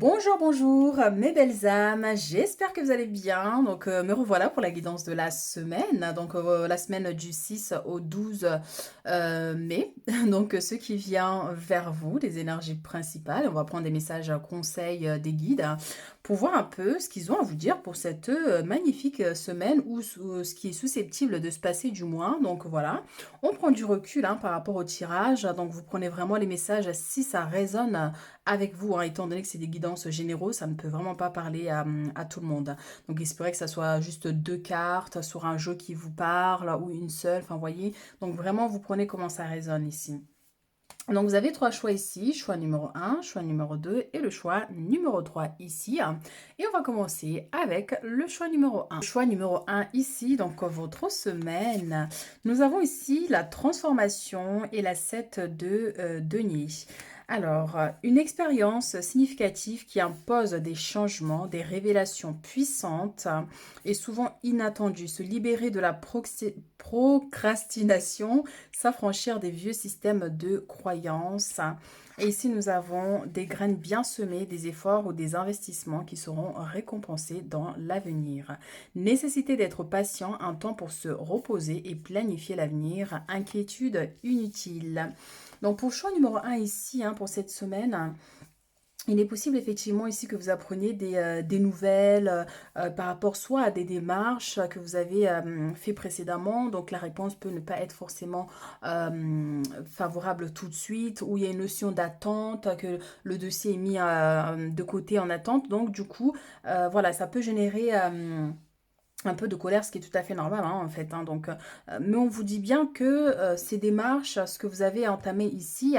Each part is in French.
Bonjour, bonjour, mes belles âmes, j'espère que vous allez bien. Donc, me revoilà pour la guidance de la semaine. Donc, la semaine du 6 au 12 mai. Donc, ce qui vient vers vous, les énergies principales. On va prendre des messages conseils des guides pour voir un peu ce qu'ils ont à vous dire pour cette magnifique semaine ou ce qui est susceptible de se passer du moins. Donc, voilà, on prend du recul par rapport au tirage. Donc, vous prenez vraiment les messages si ça résonne avec vous, étant donné que c'est des guidances généraux, ça ne peut vraiment pas parler à tout le monde. Donc, il se pourrait que ça soit juste deux cartes sur un jeu qui vous parle ou une seule, enfin, vous voyez. Donc, vraiment, vous prenez comment ça résonne ici. Donc, vous avez trois choix ici, choix numéro un, choix numéro 2 et le choix numéro 3 ici. Et on va commencer avec le choix numéro un. Choix numéro un ici, donc votre semaine. Nous avons ici la transformation et la 7 de denier. Alors, une expérience significative qui impose des changements, des révélations puissantes et souvent inattendues. Se libérer de la procrastination, s'affranchir des vieux systèmes de croyances. Et ici, nous avons des graines bien semées, des efforts ou des investissements qui seront récompensés dans l'avenir. Nécessité d'être patient, un temps pour se reposer et planifier l'avenir. Inquiétude inutile. Donc pour choix numéro un ici, pour cette semaine, il est possible effectivement ici que vous appreniez des nouvelles par rapport soit à des démarches que vous avez fait précédemment. Donc la réponse peut ne pas être forcément favorable tout de suite, ou il y a une notion d'attente, que le dossier est mis de côté en attente. Donc du coup, voilà, ça peut générer un peu de colère, ce qui est tout à fait normal en fait. Donc, mais on vous dit bien que ces démarches, ce que vous avez entamé ici,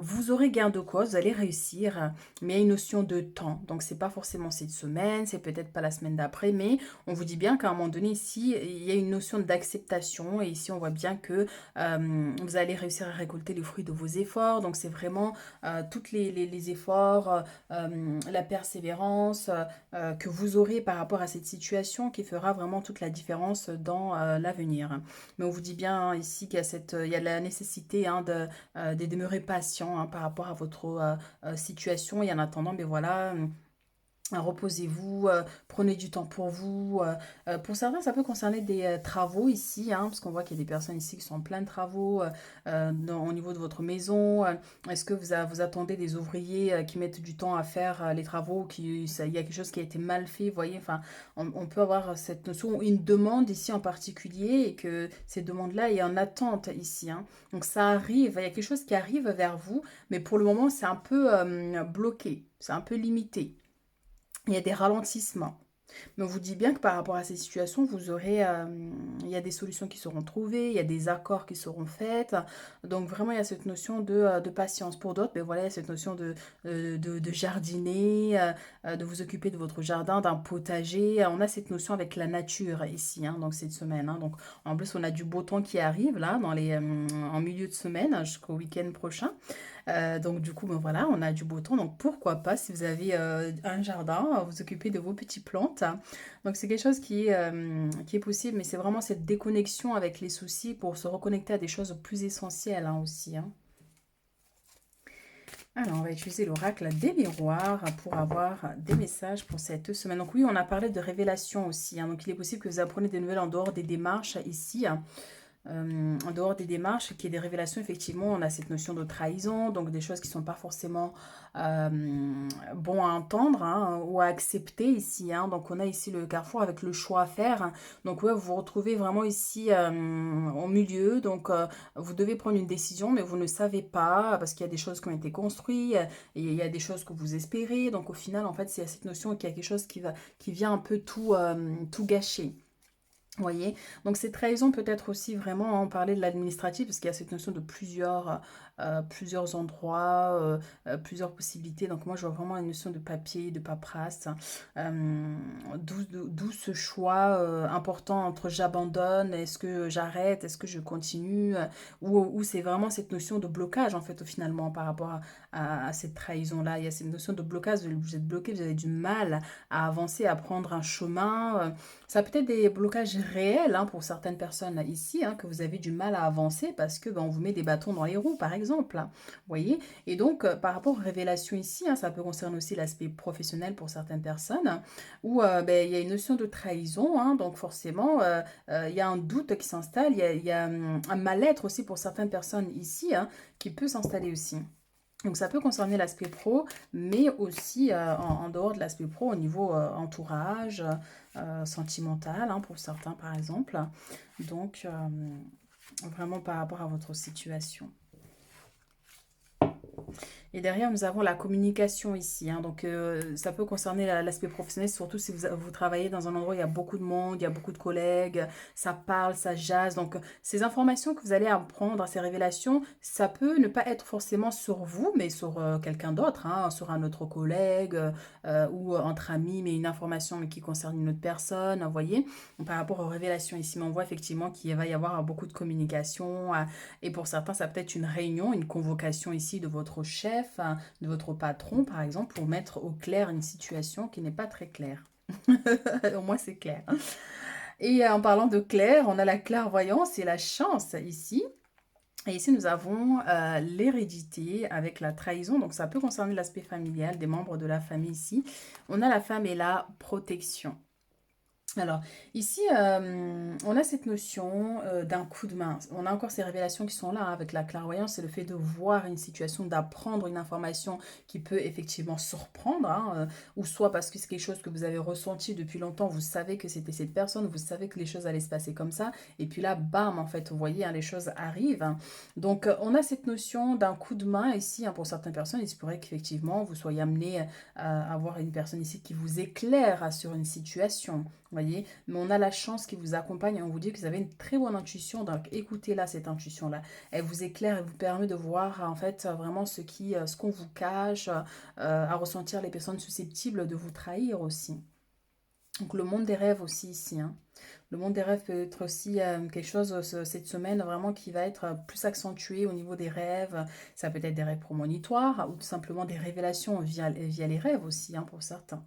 vous aurez gain de cause, vous allez réussir, mais il y a une notion de temps. Donc, c'est pas forcément cette semaine, c'est peut-être pas la semaine d'après, mais on vous dit bien qu'à un moment donné, ici, il y a une notion d'acceptation. Et ici, on voit bien que vous allez réussir à récolter les fruits de vos efforts. Donc, c'est vraiment tous les efforts, la persévérance, que vous aurez par rapport à cette situation qui fera vraiment toute la différence dans l'avenir. Mais on vous dit bien ici qu'il y a, il y a la nécessité de demeurer patient par rapport à votre situation. Et en attendant, mais voilà, reposez-vous, prenez du temps pour vous. Pour certains, ça peut concerner des travaux ici, parce qu'on voit qu'il y a des personnes ici qui sont en plein de travaux au niveau de votre maison. Est-ce que vous attendez des ouvriers qui mettent du temps à faire les travaux, il y a quelque chose qui a été mal fait, vous voyez, enfin, on peut avoir cette notion, une demande ici en particulier, et que ces demandes-là est en attente ici. Donc ça arrive, il y a quelque chose qui arrive vers vous, mais pour le moment, c'est un peu bloqué, c'est un peu limité. Il y a des ralentissements. Mais on vous dit bien que par rapport à ces situations, vous aurez, il y a des solutions qui seront trouvées, il y a des accords qui seront faits. Donc vraiment, il y a cette notion de patience. Pour d'autres, mais voilà, il y a cette notion de jardiner, de vous occuper de votre jardin, d'un potager. On a cette notion avec la nature ici, donc cette semaine. Donc en plus, on a du beau temps qui arrive là, en milieu de semaine jusqu'au week-end prochain. Donc du coup, ben voilà, on a du beau temps. Donc pourquoi pas, si vous avez un jardin, vous occuper de vos petites plantes. Donc c'est quelque chose qui est possible, mais c'est vraiment cette déconnexion avec les soucis pour se reconnecter à des choses plus essentielles aussi. Alors, on va utiliser l'oracle des miroirs pour avoir des messages pour cette semaine. Donc oui, on a parlé de révélation aussi. Donc il est possible que vous appreniez des nouvelles en dehors des démarches ici. En dehors des démarches, qui est des révélations, effectivement, on a cette notion de trahison, donc des choses qui ne sont pas forcément euh, bons à entendre ou à accepter ici. Donc on a ici le carrefour avec le choix à faire. Donc ouais, vous vous retrouvez vraiment ici au milieu, donc vous devez prendre une décision, mais vous ne savez pas, parce qu'il y a des choses qui ont été construites, et il y a des choses que vous espérez. Donc au final, en fait, c'est cette notion qu'il y a quelque chose qui vient un peu tout gâcher. Vous voyez, donc ces trahisons peut être aussi vraiment, en parler de l'administratif, parce qu'il y a cette notion de plusieurs endroits, plusieurs possibilités. Donc moi, je vois vraiment une notion de papier, de paperasse. D'où ce choix important entre j'abandonne, est-ce que j'arrête, est-ce que je continue, ou c'est vraiment cette notion de blocage, en fait, finalement, par rapport à cette trahison-là. Il y a cette notion de blocage, vous êtes bloqué, vous avez du mal à avancer, à prendre un chemin. Ça peut être des blocages réel hein, pour certaines personnes ici, hein, que vous avez du mal à avancer parce que ben, on vous met des bâtons dans les roues, par exemple. Hein, vous voyez? Et donc, par rapport aux révélations ici, hein, ça peut concerner aussi l'aspect professionnel pour certaines personnes, où ben, il y a une notion de trahison, hein, donc forcément, il y a un doute qui s'installe, il y a un mal-être aussi pour certaines personnes ici, hein, qui peut s'installer aussi. Donc ça peut concerner l'aspect pro, mais aussi en dehors de l'aspect pro, au niveau entourage, sentimental, hein, pour certains par exemple. Donc vraiment par rapport à votre situation. Et derrière, nous avons la communication ici. Hein. Donc, ça peut concerner l'aspect professionnel, surtout si vous travaillez dans un endroit où il y a beaucoup de monde, il y a beaucoup de collègues, ça parle, ça jase. Donc, ces informations que vous allez apprendre, ces révélations, ça peut ne pas être forcément sur vous, mais sur quelqu'un d'autre, hein, sur un autre collègue ou entre amis, mais une information qui concerne une autre personne, vous voyez. Donc, par rapport aux révélations ici, mais on voit effectivement qu'il va y avoir beaucoup de communication. Et pour certains, ça peut être une réunion, une convocation ici de votre chef, hein, de votre patron, par exemple, pour mettre au clair une situation qui n'est pas très claire. Au moins, c'est clair. Et en parlant de clair, on a la clairvoyance et la chance ici. Et ici, nous avons l'hérédité avec la trahison. Donc, ça peut concerner l'aspect familial des membres de la famille ici. On a la femme et la protection. Alors, ici, on a cette notion d'un coup de main. On a encore ces révélations qui sont là hein, avec la clairvoyance, c'est le fait de voir une situation, d'apprendre une information qui peut effectivement surprendre, hein, ou soit parce que c'est quelque chose que vous avez ressenti depuis longtemps, vous savez que c'était cette personne, vous savez que les choses allaient se passer comme ça, et puis là, bam, en fait, vous voyez, hein, les choses arrivent. Hein. Donc, on a cette notion d'un coup de main ici, hein, pour certaines personnes, il se pourrait qu'effectivement, vous soyez amené à avoir une personne ici qui vous éclaire sur une situation. Voyez, mais on a la chance qui vous accompagne et on vous dit que vous avez une très bonne intuition. Donc écoutez-la, cette intuition-là. Elle vous éclaire, elle vous permet de voir en fait vraiment ce qu'on vous cache, à ressentir les personnes susceptibles de vous trahir aussi. Donc le monde des rêves aussi ici. Hein. Le monde des rêves peut être aussi quelque chose cette semaine vraiment qui va être plus accentué au niveau des rêves. Ça peut être des rêves prémonitoires ou tout simplement des révélations via les rêves aussi hein, pour certains.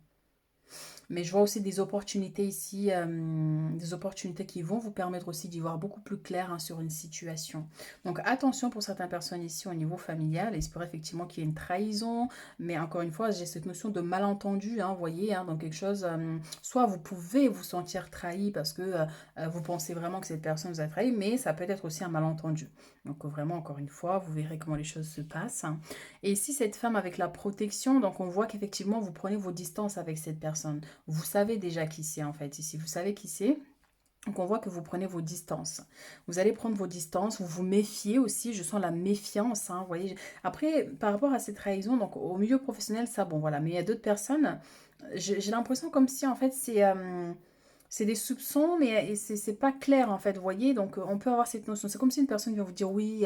Mais je vois aussi des opportunités ici, des opportunités qui vont vous permettre aussi d'y voir beaucoup plus clair hein, sur une situation. Donc attention pour certaines personnes ici au niveau familial, il se pourrait effectivement qu'il y ait une trahison, mais encore une fois, j'ai cette notion de malentendu, hein, vous voyez, hein, donc quelque chose, soit vous pouvez vous sentir trahi parce que vous pensez vraiment que cette personne vous a trahi, mais ça peut être aussi un malentendu. Donc vraiment, encore une fois, vous verrez comment les choses se passent. Hein. Et ici, cette femme avec la protection, donc on voit qu'effectivement, vous prenez vos distances avec cette personne. Vous savez déjà qui c'est en fait ici. Vous savez qui c'est. Donc on voit que vous prenez vos distances. Vous allez prendre vos distances, vous vous méfiez aussi, je sens la méfiance, hein, vous voyez. Après, par rapport à cette trahison, donc au milieu professionnel, ça, bon voilà, mais il y a d'autres personnes, j'ai l'impression comme si en fait c'est des soupçons, mais c'est pas clair en fait, vous voyez. Donc on peut avoir cette notion. C'est comme si une personne vient vous dire oui,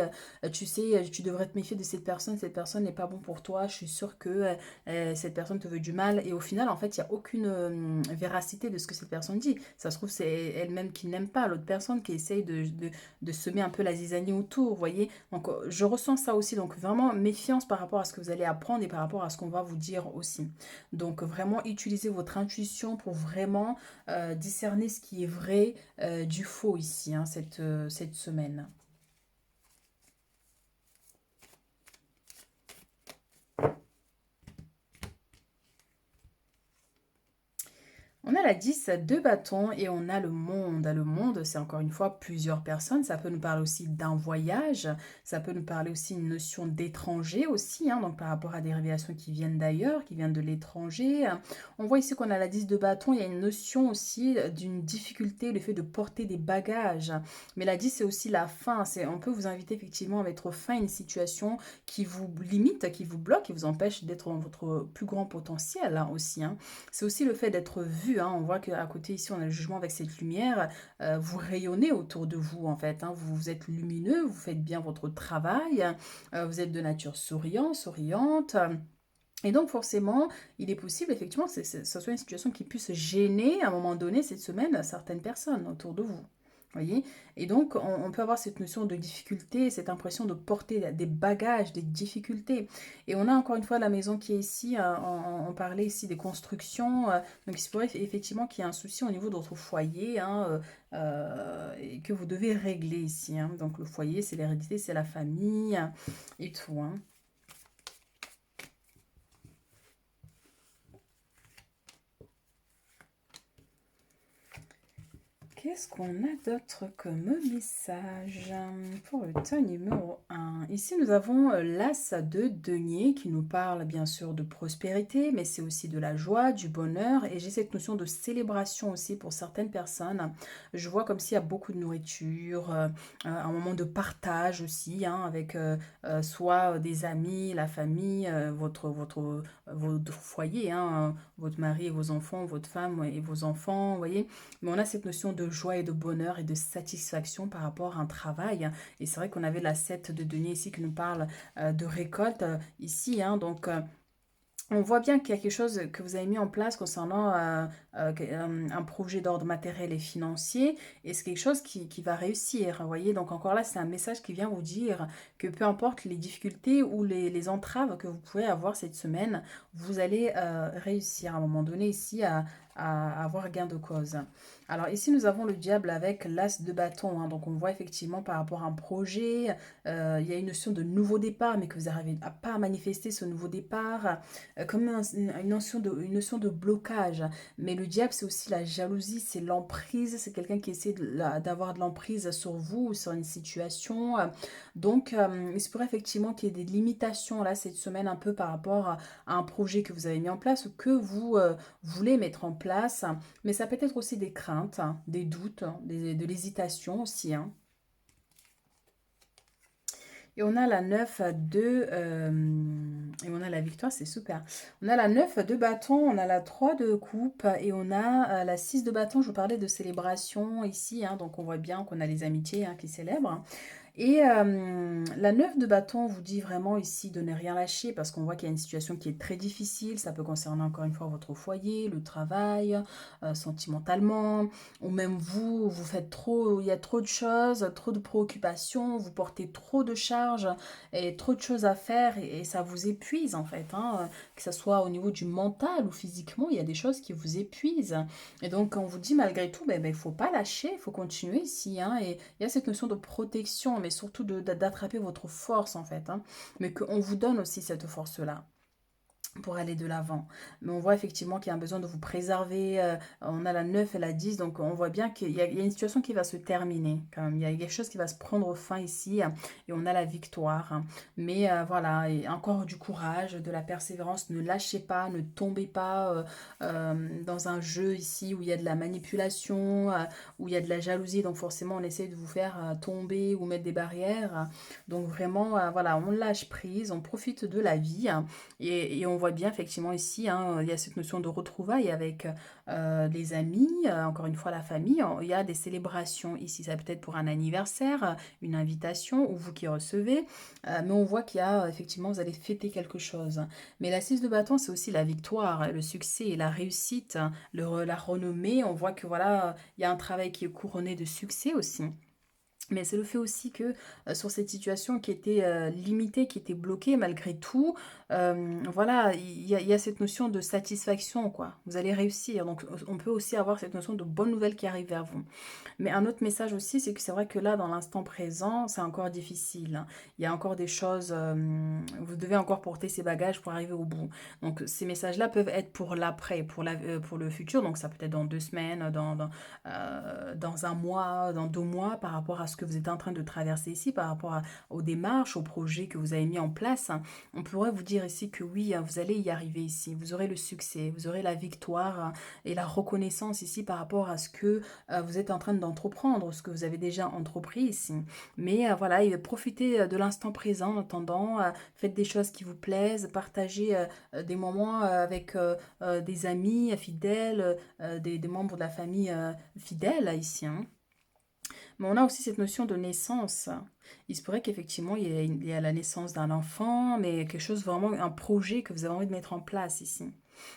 tu sais, tu devrais te méfier de cette personne n'est pas bon pour toi, je suis sûre que cette personne te veut du mal. Et au final, en fait, il n'y a aucune véracité de ce que cette personne dit. Ça se trouve, c'est elle-même qui n'aime pas l'autre personne, qui essaye de semer un peu la zizanie autour, vous voyez. Donc je ressens ça aussi. Donc vraiment, méfiance par rapport à ce que vous allez apprendre et par rapport à ce qu'on va vous dire aussi. Donc vraiment, utilisez votre intuition pour vraiment discerner ce qui est vrai du faux ici, hein, cette semaine. On a la 10 2 bâtons et on a le monde. Le monde, c'est encore une fois plusieurs personnes. Ça peut nous parler aussi d'un voyage. Ça peut nous parler aussi d'une notion d'étranger aussi. Hein, donc par rapport à des révélations qui viennent d'ailleurs, qui viennent de l'étranger. On voit ici qu'on a la 10 de bâton. Il y a une notion aussi d'une difficulté, le fait de porter des bagages. Mais la 10, c'est aussi la fin. On peut vous inviter effectivement à mettre fin à une situation qui vous limite, qui vous bloque, qui vous empêche d'être dans votre plus grand potentiel hein, aussi. Hein. C'est aussi le fait d'être vu. Hein. On voit qu'à côté ici, on a le jugement avec cette lumière. Vous rayonnez autour de vous en fait. Hein. Vous êtes lumineux, vous faites bien votre travail. Vous êtes de nature souriante. Et donc forcément, il est possible effectivement que ce soit une situation qui puisse gêner à un moment donné cette semaine certaines personnes autour de vous. Voyez? Et donc, on peut avoir cette notion de difficulté, cette impression de porter des bagages, des difficultés. Et on a encore une fois la maison qui est ici, on parlait ici des constructions, donc il se pourrait effectivement qu'il y ait un souci au niveau de votre foyer, hein, et que vous devez régler ici, hein. Donc le foyer, c'est l'hérédité, c'est la famille, et tout, hein. Qu'est-ce qu'on a d'autre comme message pour le tas numéro un? Ici, nous avons l'as de denier qui nous parle bien sûr de prospérité, mais c'est aussi de la joie, du bonheur. Et j'ai cette notion de célébration aussi pour certaines personnes. Je vois comme s'il y a beaucoup de nourriture, un moment de partage aussi, hein, avec soit des amis, la famille, votre foyer, hein, votre mari et vos enfants, votre femme et vos enfants, vous voyez. Mais on a cette notion de joie et de bonheur et de satisfaction par rapport à un travail. Et c'est vrai qu'on avait la 7 de denier ici qui nous parle de récolte ici, hein. Donc, on voit bien qu'il y a quelque chose que vous avez mis en place concernant un projet d'ordre matériel et financier, et c'est quelque chose qui va réussir. Vous voyez, donc encore là, c'est un message qui vient vous dire que peu importe les difficultés ou les entraves que vous pouvez avoir cette semaine, vous allez réussir à un moment donné ici à avoir gain de cause. Alors ici, nous avons le diable avec l'as de bâton, hein. Donc on voit effectivement par rapport à un projet, il y a une notion de nouveau départ, mais que vous n'arrivez pas à manifester ce nouveau départ comme une notion de blocage. Mais le diable, c'est aussi la jalousie, c'est l'emprise, c'est quelqu'un qui essaie d'avoir de l'emprise sur vous ou sur une situation. Donc, il se pourrait effectivement qu'il y ait des limitations là cette semaine un peu par rapport à un projet que vous avez mis en place ou que vous voulez mettre en place. Mais ça peut être aussi des craintes, hein, des doutes, hein, de l'hésitation aussi, hein. Et on a la 9 de... et on a la victoire, c'est super. On a la 9 de bâton, on a la 3 de coupe et on a la 6 de bâton. Je vous parlais de célébration ici, hein, donc on voit bien qu'on a les amitiés, hein, qui célèbrent. Et la 9 de bâton vous dit vraiment ici de ne rien lâcher parce qu'on voit qu'il y a une situation qui est très difficile. Ça peut concerner encore une fois votre foyer, le travail, sentimentalement, ou même vous, vous faites trop, il y a trop de choses, trop de préoccupations, vous portez trop de charges et trop de choses à faire et ça vous épuise en fait, hein, que ce soit au niveau du mental ou physiquement, il y a des choses qui vous épuisent. Et donc on vous dit malgré tout, il ne faut pas lâcher, il faut continuer ici, hein, et il y a cette notion de protection, mais surtout d'attraper votre force en fait, hein, mais qu'on vous donne aussi cette force-là pour aller de l'avant. Mais on voit effectivement qu'il y a un besoin de vous préserver. On a la 9 et la 10, donc on voit bien qu'il y a une situation qui va se terminer quand même. Il y a quelque chose qui va se prendre fin ici et on a la victoire. Mais voilà, et encore du courage, de la persévérance. Ne lâchez pas, ne tombez pas dans un jeu ici où il y a de la manipulation, où il y a de la jalousie. Donc forcément, on essaie de vous faire tomber ou mettre des barrières. Donc vraiment, voilà, on lâche prise, on profite de la vie. Et on voit bien effectivement ici, hein, il y a cette notion de retrouvailles avec les amis, encore une fois la famille. Il y a des célébrations ici, ça peut être pour un anniversaire, une invitation ou vous qui recevez. Mais on voit qu'il y a effectivement, vous allez fêter quelque chose. Mais la 6 de bâton, c'est aussi la victoire, le succès, la réussite, la renommée. On voit que voilà, il y a un travail qui est couronné de succès aussi. Mais c'est le fait aussi que sur cette situation qui était limitée, qui était bloquée malgré tout, voilà, il y a cette notion de satisfaction, quoi. Vous allez réussir. Donc on peut aussi avoir cette notion de bonne nouvelle qui arrive vers vous. Mais un autre message aussi, c'est que c'est vrai que là, dans l'instant présent, c'est encore difficile, hein. Il y a encore des choses, vous devez encore porter ces bagages pour arriver au bout. Donc ces messages-là peuvent être pour l'après, pour le futur. Donc ça peut être dans 2 semaines, dans un mois, dans 2 mois, par rapport à ce que vous êtes en train de traverser ici, par rapport aux démarches, aux projets que vous avez mis en place. On pourrait vous dire ici que oui, vous allez y arriver ici. Vous aurez le succès, vous aurez la victoire et la reconnaissance ici par rapport à ce que vous êtes en train d'entreprendre, ce que vous avez déjà entrepris ici. Mais voilà, profitez de l'instant présent en attendant, faites des choses qui vous plaisent, partagez des moments avec des amis fidèles, des membres de la famille fidèles ici, hein. Mais on a aussi cette notion de naissance. Il se pourrait qu'effectivement, il y a la naissance d'un enfant, mais quelque chose vraiment, un projet que vous avez envie de mettre en place ici.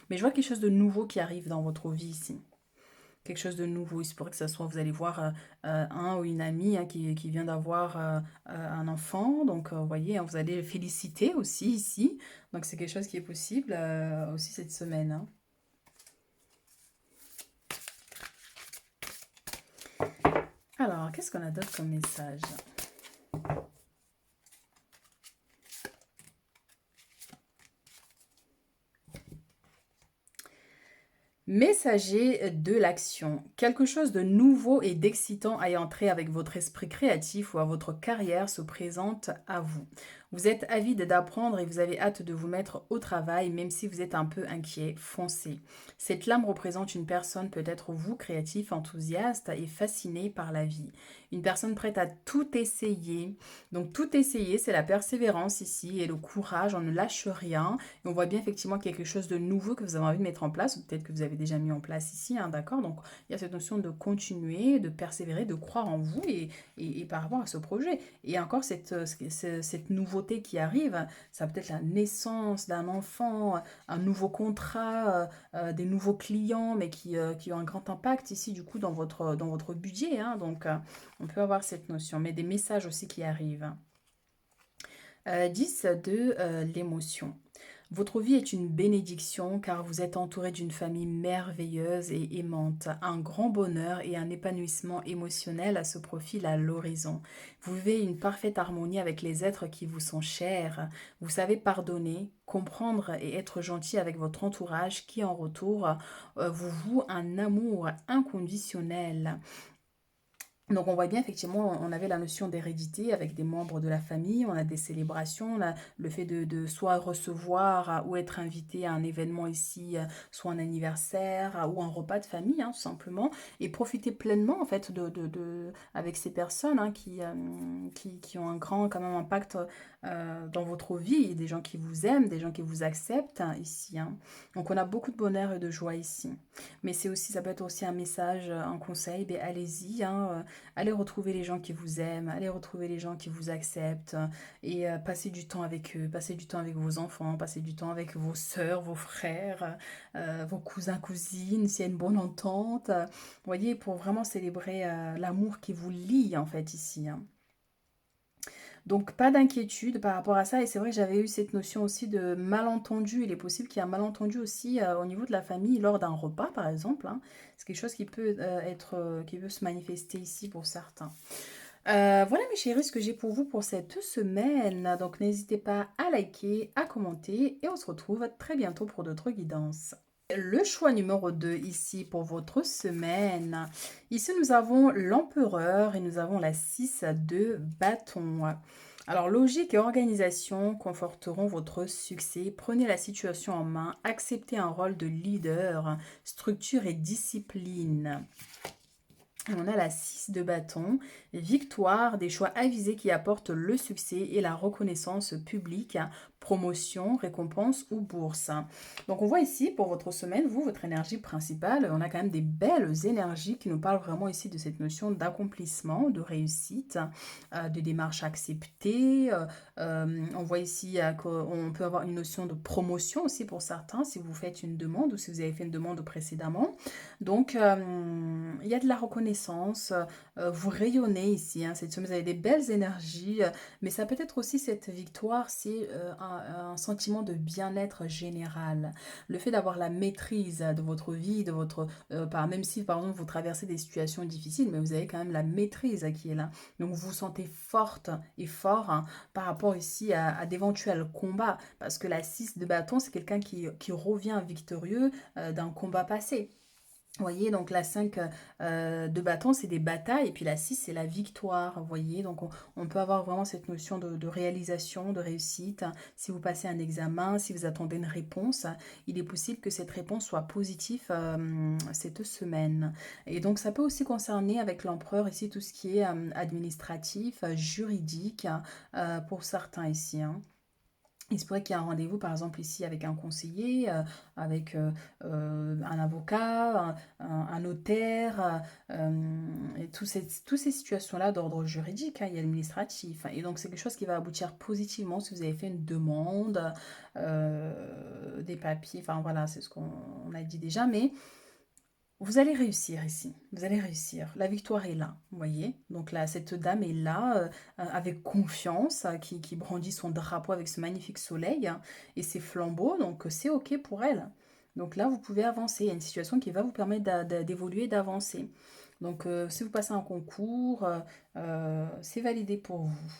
Mais je vois quelque chose de nouveau qui arrive dans votre vie ici. quelque chose de nouveau. Il se pourrait que ça soit, vous allez voir un ou une amie hein, qui vient d'avoir un enfant. Donc, vous voyez, hein, vous allez le féliciter aussi ici. Donc, c'est quelque chose qui est possible aussi cette semaine. Hein. Alors, qu'est-ce qu'on a d'autre comme message? Messager de l'action. Quelque chose de nouveau et d'excitant ayant trait avec votre esprit créatif ou à votre carrière se présente à vous. Vous êtes avide d'apprendre et vous avez hâte de vous mettre au travail, même si vous êtes un peu inquiet. Foncez. Cette lame représente une personne, peut-être vous, créatif, enthousiaste et fasciné par la vie. Une personne prête à tout essayer. Donc tout essayer, c'est la persévérance ici et le courage. On ne lâche rien. Et on voit bien effectivement quelque chose de nouveau que vous avez envie de mettre en place, ou peut-être que vous avez déjà mis en place ici, hein, d'accord? Donc il y a cette notion de continuer, de persévérer, de croire en vous et par rapport à ce projet. Et encore cette nouveauté qui arrive, ça peut être la naissance d'un enfant, un nouveau contrat, des nouveaux clients, mais qui ont un grand impact ici du coup dans votre budget. Hein, donc on peut avoir cette notion, mais des messages aussi qui arrivent. 10 de l'émotion. Votre vie est une bénédiction car vous êtes entouré d'une famille merveilleuse et aimante. Un grand bonheur et un épanouissement émotionnel se profilent à l'horizon. Vous vivez une parfaite harmonie avec les êtres qui vous sont chers. Vous savez pardonner, comprendre et être gentil avec votre entourage qui en retour vous voue un amour inconditionnel. Donc on voit bien effectivement, on avait la notion d'hérédité avec des membres de la famille, on a des célébrations, on a le fait de soit recevoir ou être invité à un événement ici, soit un anniversaire ou un repas de famille, hein, tout simplement, et profiter pleinement en fait avec ces personnes hein, qui ont un grand quand même impact dans votre vie, des gens qui vous aiment, des gens qui vous acceptent hein, ici. Hein. Donc on a beaucoup de bonheur et de joie ici. Mais c'est aussi, ça peut être aussi un message, un conseil, ben allez-y, hein, allez retrouver les gens qui vous aiment, allez retrouver les gens qui vous acceptent et passez du temps avec eux, passez du temps avec vos enfants, passez du temps avec vos sœurs, vos frères, vos cousins, cousines, s'il y a une bonne entente. Vous voyez, pour vraiment célébrer l'amour qui vous lie en fait ici. Hein. Donc pas d'inquiétude par rapport à ça. Et c'est vrai que j'avais eu cette notion aussi de malentendu. Il est possible qu'il y ait un malentendu aussi au niveau de la famille lors d'un repas, par exemple. Hein. C'est quelque chose qui peut qui peut se manifester ici pour certains. Voilà mes chéris, ce que j'ai pour vous pour cette semaine. Donc n'hésitez pas à liker, à commenter et on se retrouve très bientôt pour d'autres guidances. Le choix numéro 2 ici pour votre semaine. Ici, nous avons l'empereur et nous avons la 6 de bâton. Alors, logique et organisation conforteront votre succès. Prenez la situation en main. Acceptez un rôle de leader. Structure et discipline. Et on a la 6 de bâton, victoire, des choix avisés qui apportent le succès et la reconnaissance publique, promotion, récompense ou bourse. Donc on voit ici pour votre semaine, vous, votre énergie principale, on a quand même des belles énergies qui nous parlent vraiment ici de cette notion d'accomplissement, de réussite, de démarche acceptée. On voit ici qu'on peut avoir une notion de promotion aussi pour certains si vous faites une demande ou si vous avez fait une demande précédemment. Donc, il y a de la reconnaissance, vous rayonnez ici, hein, cette semaine, vous avez des belles énergies, mais ça peut être aussi cette victoire, c'est un sentiment de bien-être général. Le fait d'avoir la maîtrise de votre vie, même si par exemple vous traversez des situations difficiles, mais vous avez quand même la maîtrise qui est là. Donc vous vous sentez forte et fort hein, par rapport ici à d'éventuels combats, parce que la 6 de bâton, c'est quelqu'un qui revient victorieux d'un combat passé. Vous voyez, donc la 5 de bâton, c'est des batailles, et puis la 6 c'est la victoire. Vous voyez, donc on peut avoir vraiment cette notion de réalisation, de réussite. Si vous passez un examen, si vous attendez une réponse, il est possible que cette réponse soit positive cette semaine. Et donc ça peut aussi concerner avec l'empereur ici tout ce qui est administratif, juridique, pour certains ici. Hein. Il se pourrait qu'il y ait un rendez-vous, par exemple, ici avec un conseiller, avec un avocat, un notaire, et toutes ces situations-là d'ordre juridique hein, et administratif. Et donc, c'est quelque chose qui va aboutir positivement si vous avez fait une demande, des papiers, enfin voilà, c'est ce qu'on a dit déjà. Mais Vous allez réussir ici, vous allez réussir. La victoire est là, vous voyez. Donc là, cette dame est là, avec confiance, qui brandit son drapeau avec ce magnifique soleil, hein, et ses flambeaux, donc c'est OK pour elle. Donc là, vous pouvez avancer. Il y a une situation qui va vous permettre d'évoluer, d'avancer. Donc si vous passez un concours, c'est validé pour vous.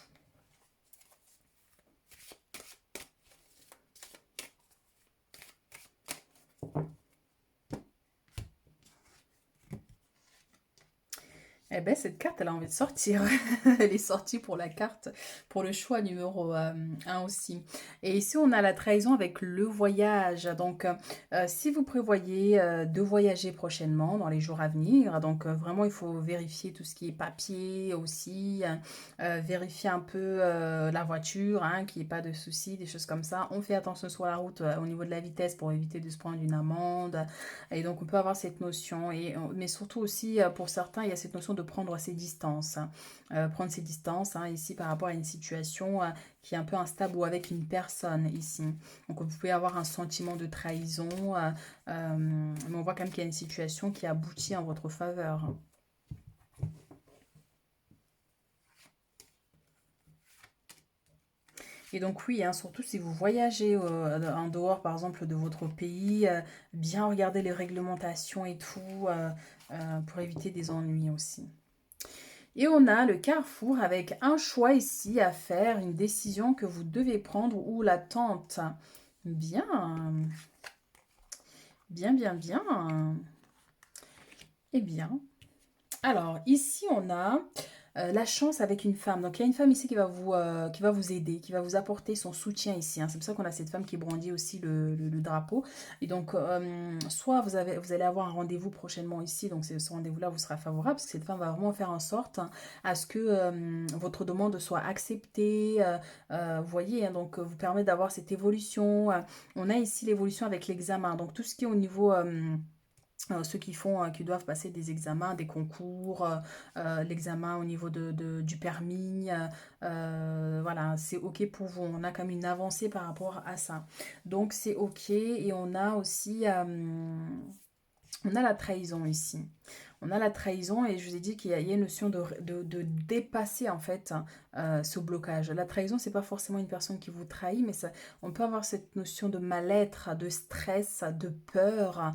Eh ben, cette carte, elle a envie de sortir. Elle est sortie pour la carte, pour le choix numéro 1 aussi. Et ici, on a la trahison avec le voyage. Donc, si vous prévoyez de voyager prochainement, dans les jours à venir, donc vraiment, il faut vérifier tout ce qui est papier aussi, vérifier un peu la voiture, hein, qu'il n'y ait pas de soucis, des choses comme ça. On fait attention sur la route au niveau de la vitesse pour éviter de se prendre une amende. Et donc, on peut avoir cette notion. Mais surtout aussi, pour certains, il y a cette notion de prendre ses distances, hein. Prendre ses distances, hein, ici par rapport à une situation qui est un peu instable ou avec une personne ici. Donc, vous pouvez avoir un sentiment de trahison, mais on voit quand même qu'il y a une situation qui aboutit en votre faveur. Et donc oui, hein, surtout si vous voyagez en dehors, par exemple, de votre pays, bien regarder les réglementations et tout, pour éviter des ennuis aussi. Et on a le carrefour avec un choix ici à faire, une décision que vous devez prendre ou l'attente. Bien, bien, bien, bien. Eh bien, alors ici on a la chance avec une femme. Donc il y a une femme ici qui va vous aider, qui va vous apporter son soutien ici, hein. C'est pour ça qu'on a cette femme qui brandit aussi le drapeau. Et donc, soit vous allez avoir un rendez-vous prochainement ici, donc ce rendez-vous-là vous sera favorable, parce que cette femme va vraiment faire en sorte, hein, à ce que votre demande soit acceptée. Vous voyez, hein, donc vous permet d'avoir cette évolution. On a ici l'évolution avec l'examen. Donc tout ce qui est au niveau... ceux qui doivent passer des examens, des concours, l'examen au niveau du permis, voilà, c'est OK pour vous. On a comme une avancée par rapport à ça. Donc c'est OK et on a aussi on a la trahison ici. On a la trahison et je vous ai dit qu'il y a une notion de dépasser en fait, ce blocage. La trahison, c'est pas forcément une personne qui vous trahit, mais ça, on peut avoir cette notion de mal-être, de stress, de peur,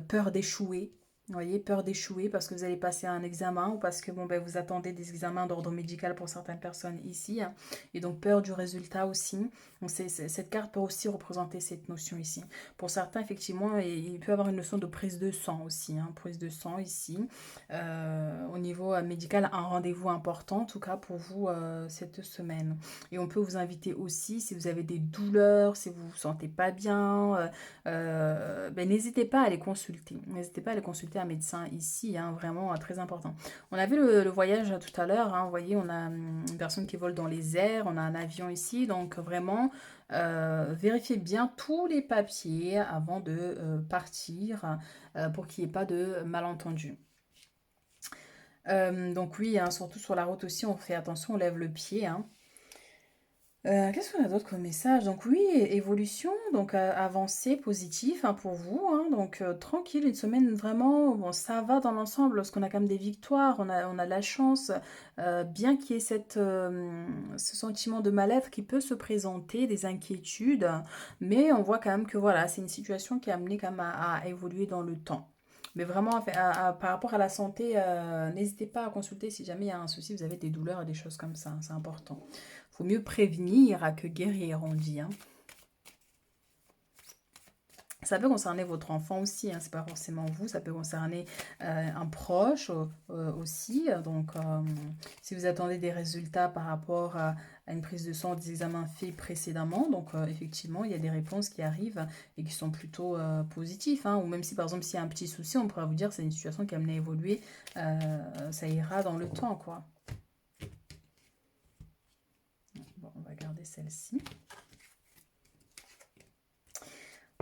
peur d'échouer. Vous voyez, peur d'échouer parce que vous allez passer un examen ou parce que bon, ben, vous attendez des examens d'ordre médical pour certaines personnes ici, hein. Et donc peur du résultat aussi. Donc cette carte peut aussi représenter cette notion ici. Pour certains, effectivement, il peut y avoir une notion de prise de sang aussi, hein, prise de sang ici. Au niveau médical, un rendez-vous important, en tout cas pour vous, cette semaine. Et on peut vous inviter aussi, si vous avez des douleurs, si vous vous sentez pas bien, ben, n'hésitez pas à aller consulter. N'hésitez pas à aller consulter un médecin ici, hein, vraiment très important. On a vu le voyage tout à l'heure, hein, vous voyez, on a une personne qui vole dans les airs, on a un avion ici, donc vraiment, vérifiez bien tous les papiers avant de partir, pour qu'il n'y ait pas de malentendu. Donc oui, hein, surtout sur la route aussi, on fait attention, on lève le pied, hein. Qu'est-ce qu'on a d'autre comme message? Donc oui, évolution, donc avancée, positif, hein, pour vous, hein. Donc tranquille, une semaine vraiment, bon, ça va dans l'ensemble, parce qu'on a quand même des victoires, on a de la chance, bien qu'il y ait ce sentiment de mal-être qui peut se présenter, des inquiétudes, mais on voit quand même que voilà, c'est une situation qui est amenée quand même à évoluer dans le temps. Mais vraiment, par rapport à la santé, n'hésitez pas à consulter si jamais il y a un souci, vous avez des douleurs et des choses comme ça, hein, c'est important. Faut mieux prévenir que guérir, on dit, hein. Ça peut concerner votre enfant aussi, hein, c'est pas forcément vous, ça peut concerner un proche aussi. Donc, si vous attendez des résultats par rapport à une prise de sang, des examens faits précédemment, donc effectivement, il y a des réponses qui arrivent et qui sont plutôt positives, hein. Ou même si par exemple, s'il y a un petit souci, on pourra vous dire c'est une situation qui est amenée à évoluer, ça ira dans le temps, quoi. Bon, on va garder celle-ci.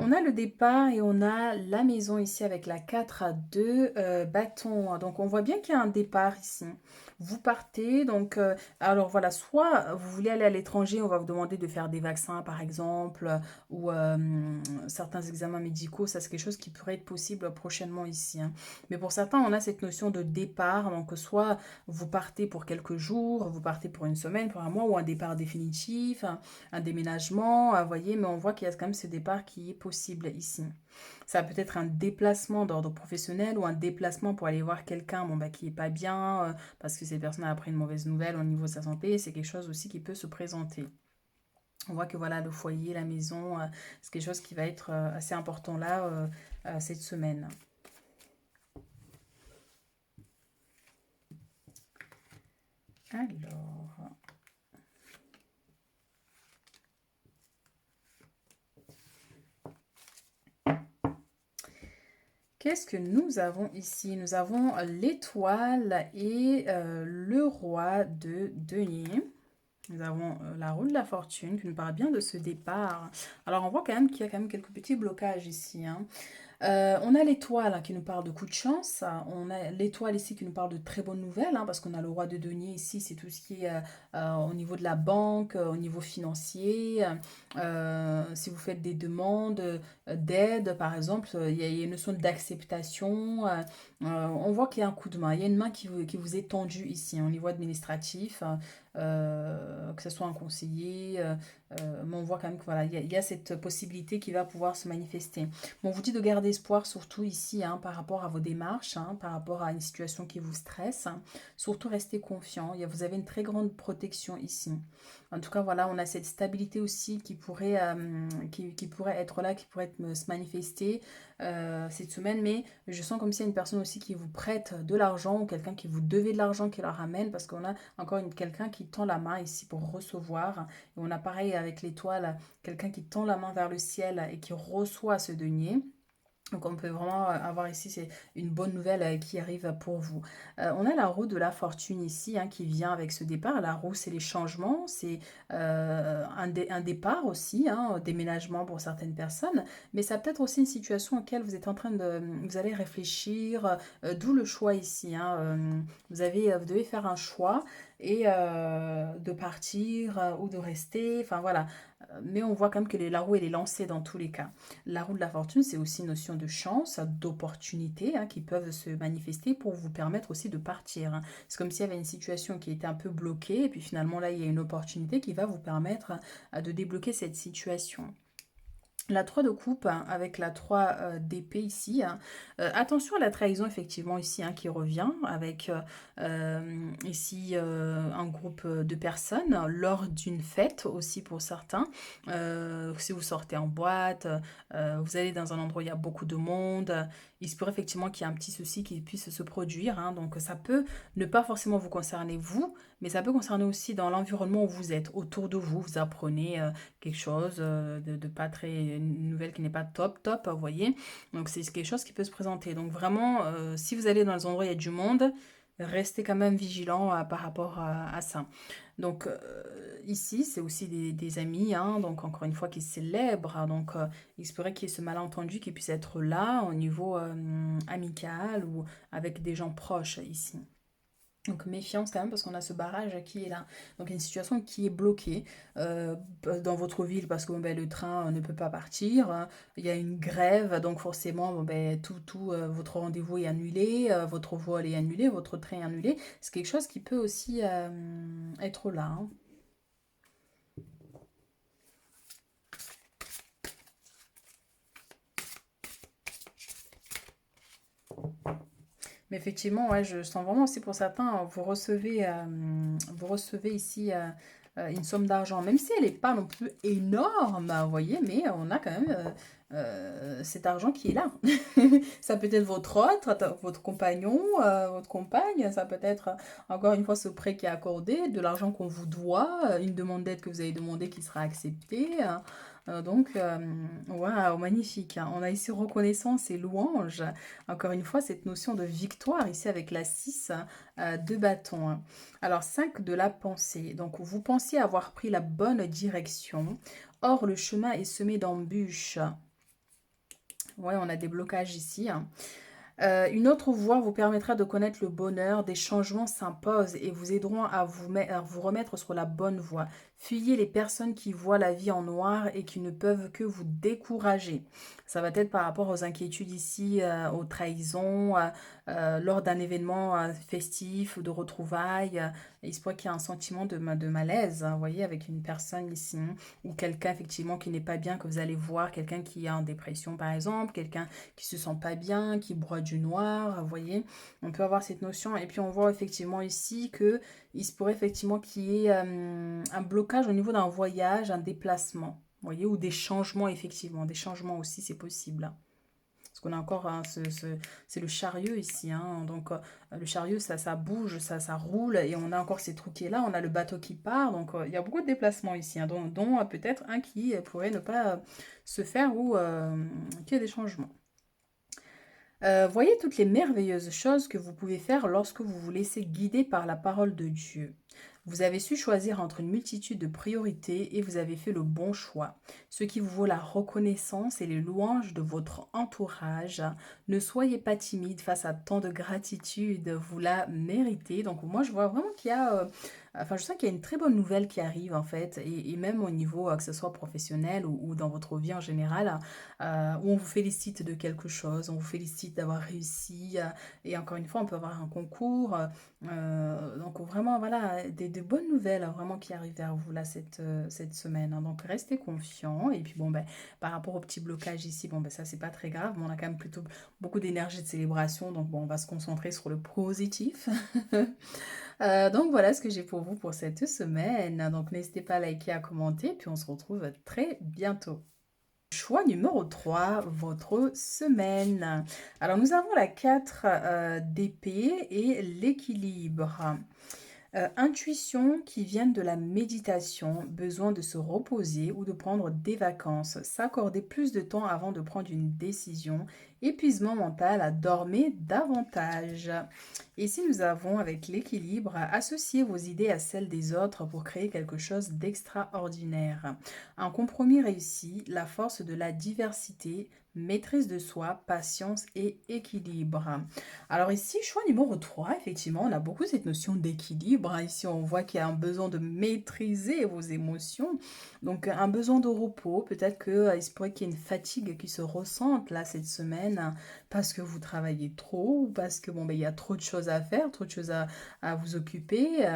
On a le départ et on a la maison ici avec la 4 à 2 bâtons. Donc on voit bien qu'il y a un départ ici. Vous partez, donc, alors voilà, soit vous voulez aller à l'étranger, on va vous demander de faire des vaccins, par exemple, ou certains examens médicaux, ça c'est quelque chose qui pourrait être possible prochainement ici, hein. Mais pour certains, on a cette notion de départ, donc soit vous partez pour quelques jours, vous partez pour une semaine, pour un mois, ou un départ définitif, un déménagement, vous voyez, mais on voit qu'il y a quand même ce départ qui est possible ici. Ça peut être un déplacement d'ordre professionnel ou un déplacement pour aller voir quelqu'un bon, bah, qui est pas bien parce que cette personne a appris une mauvaise nouvelle au niveau de sa santé. C'est quelque chose aussi qui peut se présenter. On voit que voilà, le foyer, la maison, c'est quelque chose qui va être assez important là cette semaine. Alors, qu'est-ce que nous avons ici? Nous avons l'étoile et le roi de denier. Nous avons la roue de la fortune qui nous parle bien de ce départ. Alors on voit quand même qu'il y a quand même quelques petits blocages ici, hein. On a l'étoile hein, qui nous parle de coup de chance. On a l'étoile ici qui nous parle de très bonnes nouvelles, hein, parce qu'on a le roi de denier ici, c'est tout ce qui est au niveau de la banque, au niveau financier. Si vous faites des demandes d'aide, par exemple, il y a une notion d'acceptation. On voit qu'il y a un coup de main. Il y a une main qui vous est tendue ici, hein, au niveau administratif, que ce soit un conseiller. Mais on voit quand même que voilà, il y a cette possibilité qui va pouvoir se manifester. Bon, on vous dit de garder espoir, surtout ici, hein, par rapport à vos démarches, hein, par rapport à une situation qui vous stresse, hein. Surtout, restez confiant. Vous avez une très grande protection ici. En tout cas, voilà, on a cette stabilité aussi qui pourrait être là, qui pourrait se manifester cette semaine. Mais je sens comme s'il y a une personne aussi qui vous prête de l'argent ou quelqu'un qui vous devait de l'argent qui la ramène parce qu'on a encore quelqu'un qui tend la main ici pour recevoir. Et on a pareil avec l'étoile, quelqu'un qui tend la main vers le ciel et qui reçoit ce denier. Donc on peut vraiment avoir ici c'est une bonne nouvelle qui arrive pour vous. On a la roue de la fortune ici hein, qui vient avec ce départ. La roue c'est les changements, c'est un départ aussi, hein, un déménagement pour certaines personnes. Mais ça peut être aussi une situation auquel vous êtes en train de... Vous allez réfléchir, d'où le choix ici, hein. Vous devez faire un choix et de partir ou de rester. Enfin voilà. Mais on voit quand même que la roue elle est lancée dans tous les cas. La roue de la fortune, c'est aussi une notion de chance, d'opportunité hein, qui peuvent se manifester pour vous permettre aussi de partir, hein. C'est comme s'il y avait une situation qui était un peu bloquée et puis finalement là, il y a une opportunité qui va vous permettre de débloquer cette situation. La 3 de coupe hein, avec la 3 d'épée ici, hein. Attention à la trahison effectivement ici hein, qui revient avec ici un groupe de personnes lors d'une fête aussi pour certains. Si vous sortez en boîte, vous allez dans un endroit où il y a beaucoup de monde, il se pourrait effectivement qu'il y ait un petit souci qui puisse se produire, hein. Donc ça peut ne pas forcément vous concerner vous, mais ça peut concerner aussi dans l'environnement où vous êtes, autour de vous. Vous apprenez quelque chose de pas très, une nouvelle qui n'est pas top, vous voyez. Donc c'est quelque chose qui peut se présenter. Donc vraiment, si vous allez dans les endroits où il y a du monde, restez quand même vigilant par rapport à ça. Donc ici, c'est aussi des amis, hein, donc encore une fois, qui célèbrent, hein. Donc il se pourrait qu'il y ait ce malentendu qui puisse être là au niveau amical ou avec des gens proches ici. Donc méfiance quand même parce qu'on a ce barrage qui est là. Donc une situation qui est bloquée dans votre ville parce que bon, ben, le train ne peut pas partir. Il y a une grève, donc forcément bon, ben, votre rendez-vous est annulé, votre vol est annulé, votre train est annulé. C'est quelque chose qui peut aussi être là, hein. Mais effectivement, ouais, je sens vraiment aussi pour certains, vous recevez ici une somme d'argent, même si elle n'est pas non plus énorme, vous voyez, mais on a quand même cet argent qui est là. Ça peut être votre compagnon, votre compagne, ça peut être encore une fois ce prêt qui est accordé, de l'argent qu'on vous doit, une demande d'aide que vous avez demandé qui sera acceptée. Waouh, magnifique, hein. On a ici reconnaissance et louange. Encore une fois, cette notion de victoire ici avec la 6 de bâton, hein. Alors, 5 de la pensée. Donc, vous pensiez avoir pris la bonne direction. Or, le chemin est semé d'embûches. Ouais, on a des blocages ici, hein. Une autre voie vous permettra de connaître le bonheur, des changements s'imposent et vous aideront à vous remettre sur la bonne voie. Fuyez les personnes qui voient la vie en noir et qui ne peuvent que vous décourager. Ça va être par rapport aux inquiétudes ici, aux trahisons, lors d'un événement festif ou de retrouvailles. Il se pourrait qu'il y ait un sentiment de malaise, hein, vous voyez, avec une personne ici, hein, ou quelqu'un effectivement qui n'est pas bien, que vous allez voir, quelqu'un qui est en dépression par exemple, quelqu'un qui se sent pas bien, qui broie du noir, vous voyez. On peut avoir cette notion. Et puis on voit effectivement ici que il se pourrait effectivement qu'il y ait un blocage au niveau d'un voyage, un déplacement, vous voyez, ou des changements effectivement. Des changements aussi, c'est possible, hein. Parce qu'on a encore, hein, c'est le chariot ici, hein. Donc le chariot, ça bouge, ça roule, et on a encore ces trous qui est là, on a le bateau qui part, donc il y a beaucoup de déplacements ici, hein, dont peut-être un qui pourrait ne pas se faire ou qu'il y ait des changements. Voyez toutes les merveilleuses choses que vous pouvez faire lorsque vous vous laissez guider par la parole de Dieu. Vous avez su choisir entre une multitude de priorités et vous avez fait le bon choix, ce qui vous vaut la reconnaissance et les louanges de votre entourage. Ne soyez pas timide face à tant de gratitude, vous la méritez. Donc moi je vois vraiment qu'il y a, enfin je sens qu'il y a une très bonne nouvelle qui arrive en fait, et même au niveau que ce soit professionnel ou dans votre vie en général, où on vous félicite de quelque chose, on vous félicite d'avoir réussi, et encore une fois, on peut avoir un concours. Donc vraiment, voilà, des bonnes nouvelles, hein, vraiment qui arrivent vers vous là cette semaine, hein. Donc restez confiants. Et puis bon, ben, par rapport au petit blocage ici, bon, ben, ça c'est pas très grave, mais on a quand même plutôt beaucoup d'énergie de célébration. Donc bon, on va se concentrer sur le positif. Donc voilà ce que j'ai pour vous pour cette semaine. Donc n'hésitez pas à liker, à commenter, puis on se retrouve très bientôt. Choix numéro 3, votre semaine. Alors nous avons la 4 d'épée et l'équilibre. Intuition qui viennent de la méditation, besoin de se reposer ou de prendre des vacances, s'accorder plus de temps avant de prendre une décision, épuisement mental à dormir davantage. Ici, nous avons avec l'équilibre, associer vos idées à celles des autres pour créer quelque chose d'extraordinaire. Un compromis réussi, la force de la diversité, maîtrise de soi, patience et équilibre. Alors ici, choix numéro 3, effectivement, on a beaucoup cette notion d'équilibre, hein. Ici, on voit qu'il y a un besoin de maîtriser vos émotions, donc un besoin de repos. Peut-être qu'il se pourrait qu'il y ait une fatigue qui se ressente là cette semaine, hein, parce que vous travaillez trop, ou parce que bon, ben, il y a trop de choses à faire, trop de choses à vous occuper.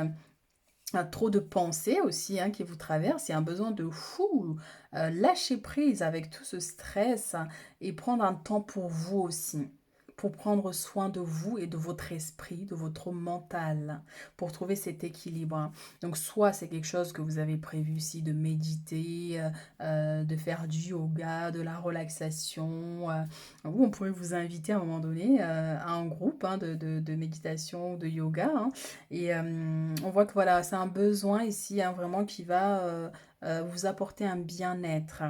Trop de pensées aussi, hein, qui vous traversent, il y a un besoin de fou, lâcher prise avec tout ce stress, hein, et prendre un temps pour vous aussi, pour prendre soin de vous et de votre esprit, de votre mental, pour trouver cet équilibre, hein. Donc soit c'est quelque chose que vous avez prévu ici de méditer, de faire du yoga, de la relaxation, ou on pourrait vous inviter à un moment donné à un groupe, hein, de méditation, de yoga, hein. Et on voit que voilà, c'est un besoin ici, hein, vraiment qui va vous apporter un bien-être.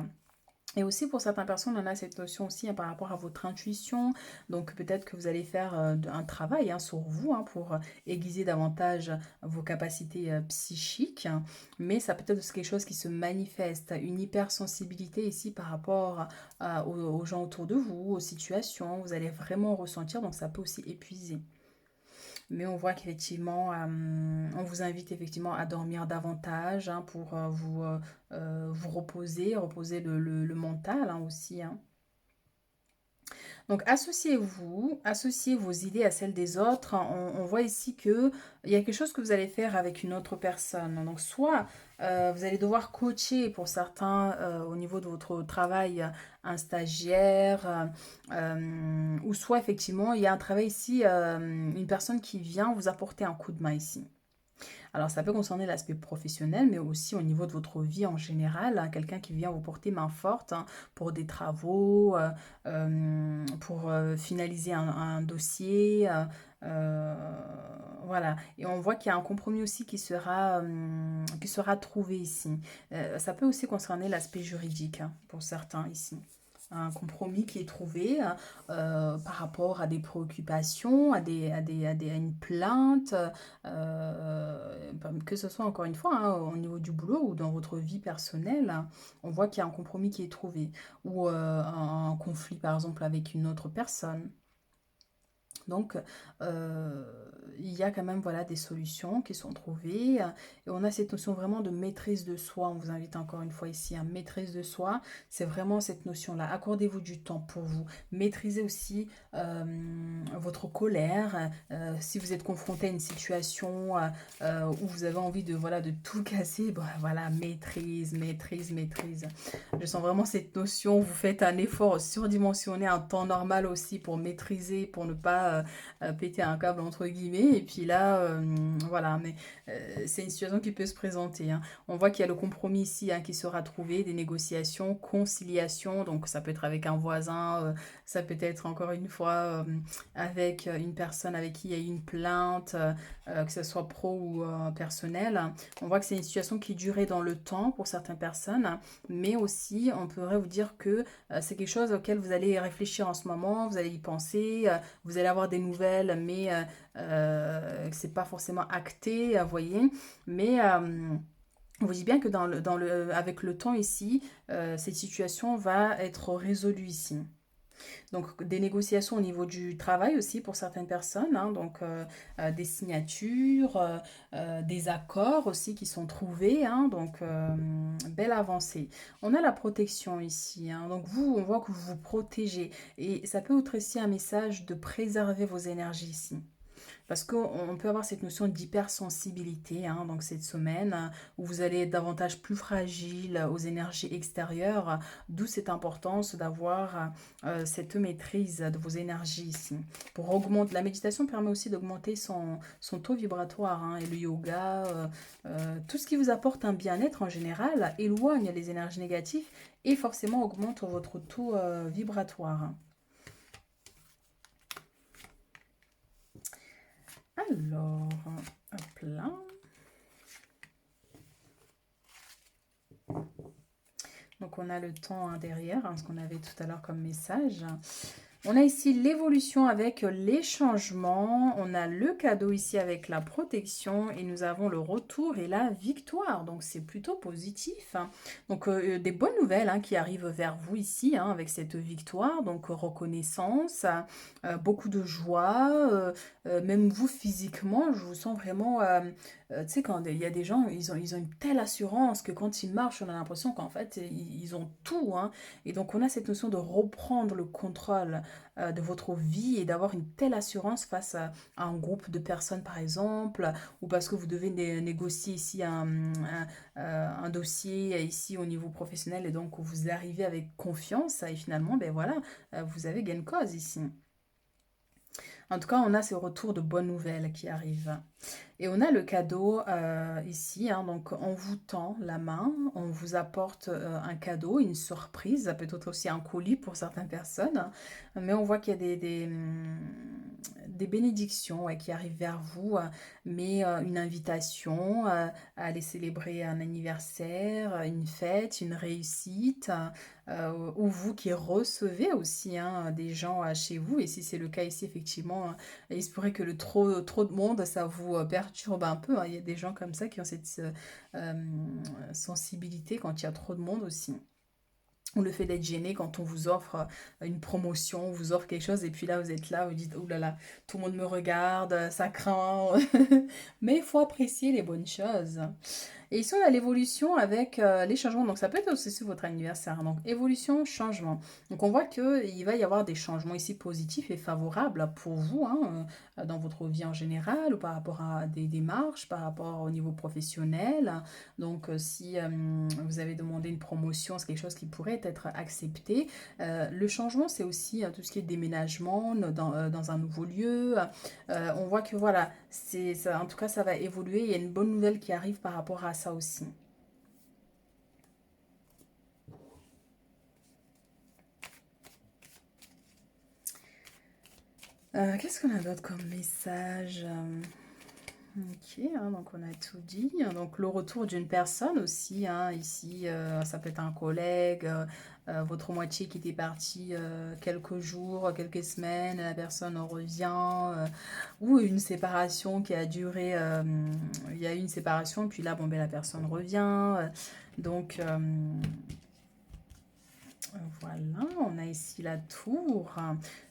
Et aussi pour certaines personnes, on a cette notion aussi, hein, par rapport à votre intuition. Donc peut-être que vous allez faire un travail, hein, sur vous, hein, pour aiguiser davantage vos capacités psychiques. Mais ça peut être aussi quelque chose qui se manifeste, une hypersensibilité ici par rapport aux gens autour de vous, aux situations. Vous allez vraiment ressentir, donc ça peut aussi épuiser. Mais on voit qu'effectivement, on vous invite effectivement à dormir davantage, hein, pour vous reposer, reposer le mental, hein, aussi, hein. Donc associez-vous, associez vos idées à celles des autres. On voit ici que il y a quelque chose que vous allez faire avec une autre personne. Donc soit vous allez devoir coacher pour certains, au niveau de votre travail, un stagiaire, ou soit effectivement il y a un travail ici, une personne qui vient vous apporter un coup de main ici. Alors, ça peut concerner l'aspect professionnel, mais aussi au niveau de votre vie en général, hein, quelqu'un qui vient vous porter main forte, hein, pour des travaux, pour finaliser un dossier. Euh, voilà. Et on voit qu'il y a un compromis aussi qui sera trouvé ici. Ça peut aussi concerner l'aspect juridique, hein, pour certains ici, un compromis qui est trouvé, hein, par rapport à des préoccupations, à une plainte, que ce soit encore une fois, hein, au niveau du boulot ou dans votre vie personnelle, hein. On voit qu'il y a un compromis qui est trouvé, ou un conflit par exemple avec une autre personne. Donc, euh, il y a quand même voilà, des solutions qui sont trouvées. Et on a cette notion vraiment de maîtrise de soi. On vous invite encore une fois ici à maîtrise de soi. C'est vraiment cette notion-là. Accordez-vous du temps pour vous. Maîtrisez aussi votre colère. Si vous êtes confronté à une situation où vous avez envie de, voilà, de tout casser, bah, voilà, maîtrise, maîtrise, maîtrise. Je sens vraiment cette notion. Vous faites un effort surdimensionné, un temps normal aussi pour maîtriser, pour ne pas péter un câble entre guillemets. Et puis là, voilà, mais c'est une situation qui peut se présenter. Hein. On voit qu'il y a le compromis ici hein, qui sera trouvé, des négociations, conciliation. Donc ça peut être avec un voisin, ça peut être encore une fois avec une personne avec qui il y a eu une plainte, que ce soit pro ou personnel. On voit que c'est une situation qui durait dans le temps pour certaines personnes, mais aussi on pourrait vous dire que c'est quelque chose auquel vous allez réfléchir en ce moment, vous allez y penser, vous allez avoir des nouvelles, mais c'est pas forcément acté, vous voyez. Mais on vous dit bien que avec le temps ici, cette situation va être résolue ici. Donc des négociations au niveau du travail aussi pour certaines personnes, hein, donc des signatures, des accords aussi qui sont trouvés, hein, donc belle avancée. On a la protection ici, hein, donc vous, on voit que vous vous protégez et ça peut être aussi un message de préserver vos énergies ici. Parce qu'on peut avoir cette notion d'hypersensibilité, hein, donc cette semaine, où vous allez être davantage plus fragile aux énergies extérieures, d'où cette importance d'avoir cette maîtrise de vos énergies ici. Pour augmenter, la méditation permet aussi d'augmenter son taux vibratoire, hein, et le yoga, tout ce qui vous apporte un bien-être en général, éloigne les énergies négatives et forcément augmente votre taux vibratoire. Alors, hop là. Donc on a le temps hein, derrière, hein, ce qu'on avait tout à l'heure comme message. On a ici l'évolution avec les changements, on a le cadeau ici avec la protection et nous avons le retour et la victoire. Donc c'est plutôt positif. Hein. Donc des bonnes nouvelles hein, qui arrivent vers vous ici hein, avec cette victoire. Donc reconnaissance, beaucoup de joie, même vous physiquement, je vous sens vraiment... tu sais, quand il y a des gens, ils ont une telle assurance que quand ils marchent, on a l'impression qu'en fait, ils ont tout. Hein. Et donc on a cette notion de reprendre le contrôle de votre vie et d'avoir une telle assurance face à un groupe de personnes par exemple, ou parce que vous devez négocier ici un dossier ici au niveau professionnel et donc vous arrivez avec confiance et finalement, ben voilà, vous avez gain de cause ici. En tout cas, on a ces retours de bonnes nouvelles qui arrivent. Et on a le cadeau ici, hein, donc on vous tend la main, on vous apporte un cadeau, une surprise, ça peut être aussi un colis pour certaines personnes, hein, mais on voit qu'il y a des bénédictions ouais, qui arrivent vers vous, mais une invitation à aller célébrer un anniversaire, une fête, une réussite, ou vous qui recevez aussi hein, des gens chez vous, et si c'est le cas ici, effectivement, il se pourrait que le trop de monde, ça vous perturbe un peu. Hein. Il y a des gens comme ça qui ont cette sensibilité quand il y a trop de monde aussi. Ou le fait d'être gêné quand on vous offre une promotion, on vous offre quelque chose et puis là vous êtes là, vous dites oh là là, tout le monde me regarde, ça craint. Mais il faut apprécier les bonnes choses. Et ici, on a l'évolution avec les changements. Donc, ça peut être aussi sur votre anniversaire. Donc, évolution, changement. Donc, on voit qu'il va y avoir des changements ici positifs et favorables pour vous, hein, dans votre vie en général, ou par rapport à des démarches, par rapport au niveau professionnel. Donc, si vous avez demandé une promotion, c'est quelque chose qui pourrait être accepté. Le changement, c'est aussi tout ce qui est déménagement dans un nouveau lieu. On voit que voilà, ça, en tout cas, ça va évoluer. Il y a une bonne nouvelle qui arrive par rapport à ça aussi. Qu'est-ce qu'on a d'autre comme message Ok, hein, donc on a tout dit. Donc le retour d'une personne aussi, hein, ici, ça peut être un collègue, votre moitié qui était partie quelques jours, quelques semaines, la personne revient, ou une séparation qui a duré, il y a eu une séparation, puis là, bon, ben, la personne revient. Donc, Voilà, on a ici la tour.